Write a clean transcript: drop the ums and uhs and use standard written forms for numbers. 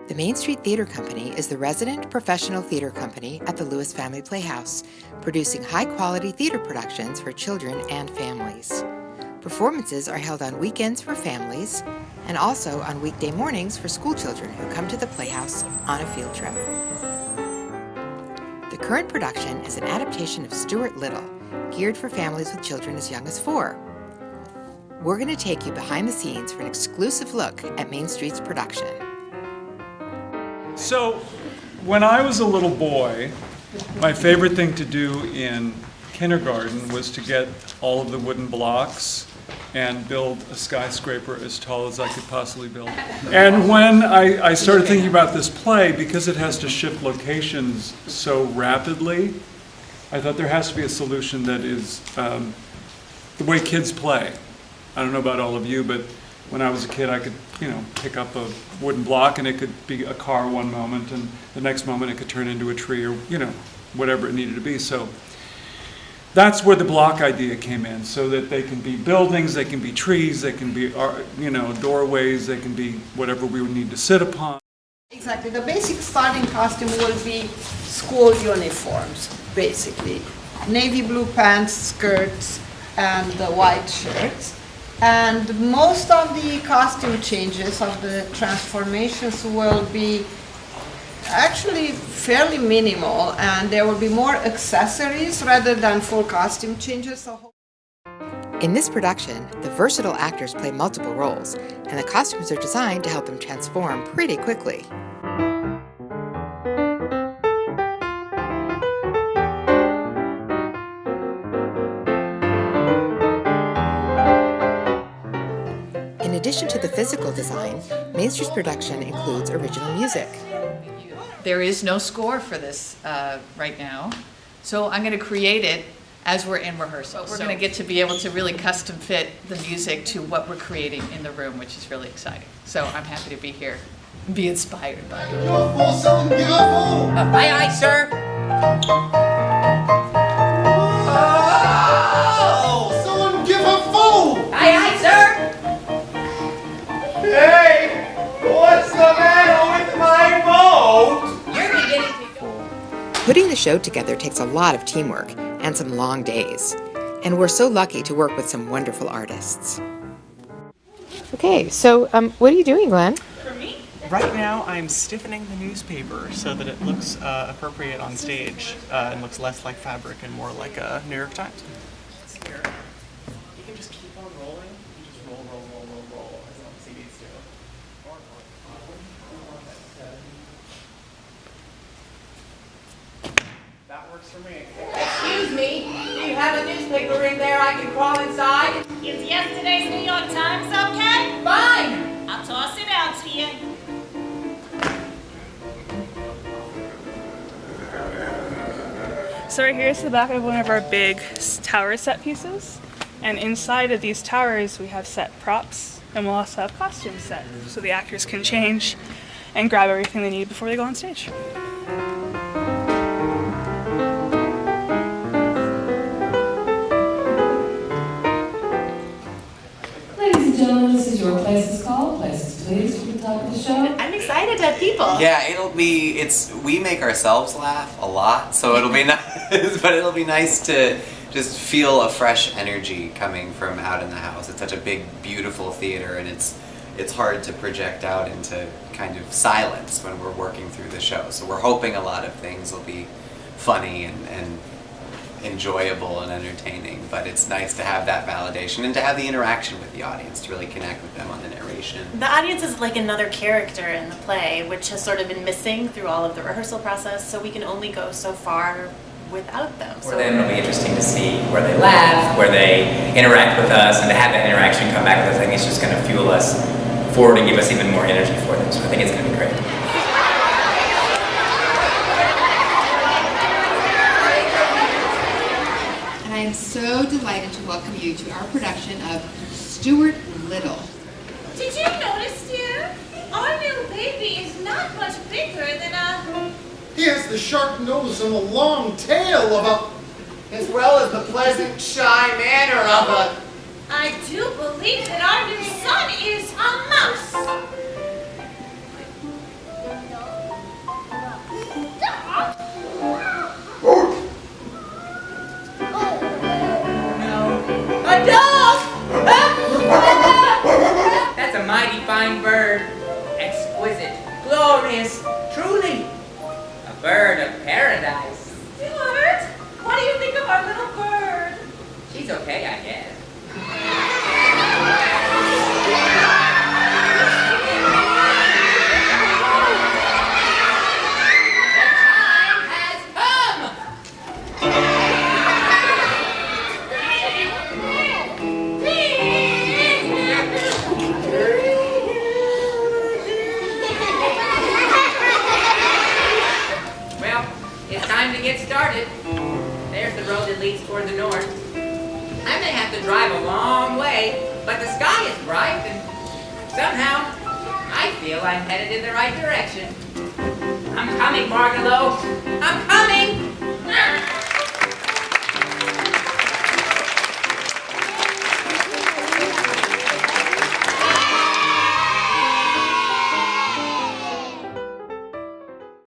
The Main Street Theater Company is the resident professional theater company at the Lewis Family Playhouse, producing high-quality theater productions for children and families. Performances are held on weekends for families and also on weekday mornings for school children who come to the Playhouse on a field trip. The current production is an adaptation of Stuart Little, geared for families with children as young as 4. We're going to take you behind the scenes for an exclusive look at Main Street's production. So, when I was a little boy, my favorite thing to do in kindergarten was to get all of the wooden blocks and build a skyscraper as tall as I could possibly build. And when I started thinking about this play, because it has to shift locations so rapidly, I thought there has to be a solution that is the way kids play. I don't know about all of you, but when I was a kid, I could, pick up a wooden block and it could be a car one moment, and the next moment it could turn into a tree or, whatever it needed to be. So that's where the block idea came in, so that they can be buildings, they can be trees, they can be, doorways, they can be whatever we would need to sit upon. Exactly. The basic starting costume will be school uniforms, basically. Navy blue pants, skirts, and the white shirts. And most of the costume changes of the transformations will be actually fairly minimal, and there will be more accessories rather than full costume changes. In this production, the versatile actors play multiple roles, and the costumes are designed to help them transform pretty quickly. In addition to the physical design, Main Street's production includes original music. There is no score for this right now, so I'm going to create it as we're in rehearsal. We're going to get to be able to really custom fit the music to what we're creating in the room, which is really exciting. So I'm happy to be here and be inspired by it. Give a fool, someone give a fool! Aye, aye, sir. Oh, someone give a fool! Aye, aye, sir. Hey, what's the matter with my boat? You're beginning to go. Putting the show together takes a lot of teamwork and some long days, and we're so lucky to work with some wonderful artists. Okay, so what are you doing, Glenn? Right now, I'm stiffening the newspaper so that it looks appropriate on stage and looks less like fabric and more like a New York Times. You can just keep on rolling. You just roll, as long as he needs to. That works for me. Excuse me, do you have a newspaper in there I can crawl inside? Is yesterday's New York Times okay? Fine! I'll toss it out to you. So right here is the back of one of our big tower set pieces, and inside of these towers we have set props, and we'll also have costumes set so the actors can change and grab everything they need before they go on stage. Ladies and gentlemen, this is your Places Call. Places, please, for the top of the show. I'm excited to have people. Yeah, we make ourselves laugh a lot, so it'll be nice, but it'll be nice to just feel a fresh energy coming from out in the house. It's such a big, beautiful theater, and it's hard to project out into kind of silence when we're working through the show. So we're hoping a lot of things will be funny and enjoyable and entertaining, but it's nice to have that validation and to have the interaction with the audience, to really connect with them on the narration. The audience is like another character in the play, which has sort of been missing through all of the rehearsal process, so we can only go so far without them. For them, it'll be interesting to see where they laugh, where they interact with us, and to have that interaction come back with us. I think it's just going to fuel us forward and give us even more energy for them, so I think it's going to be great. I am so delighted to welcome you to our production of Stuart Little. Did you notice, dear? Our little baby is not much bigger than a... He has the sharp nose and the long tail of a... As well as the pleasant, shy manner of a... I do believe that our new son is a mouse. Exquisite, glorious, truly a bird of paradise. Stuart, what do you think of our little bird? She's okay, I guess. Get started. There's the road that leads toward the north. I may have to drive a long way, but the sky is bright and somehow I feel I'm headed in the right direction. I'm coming, Margalo.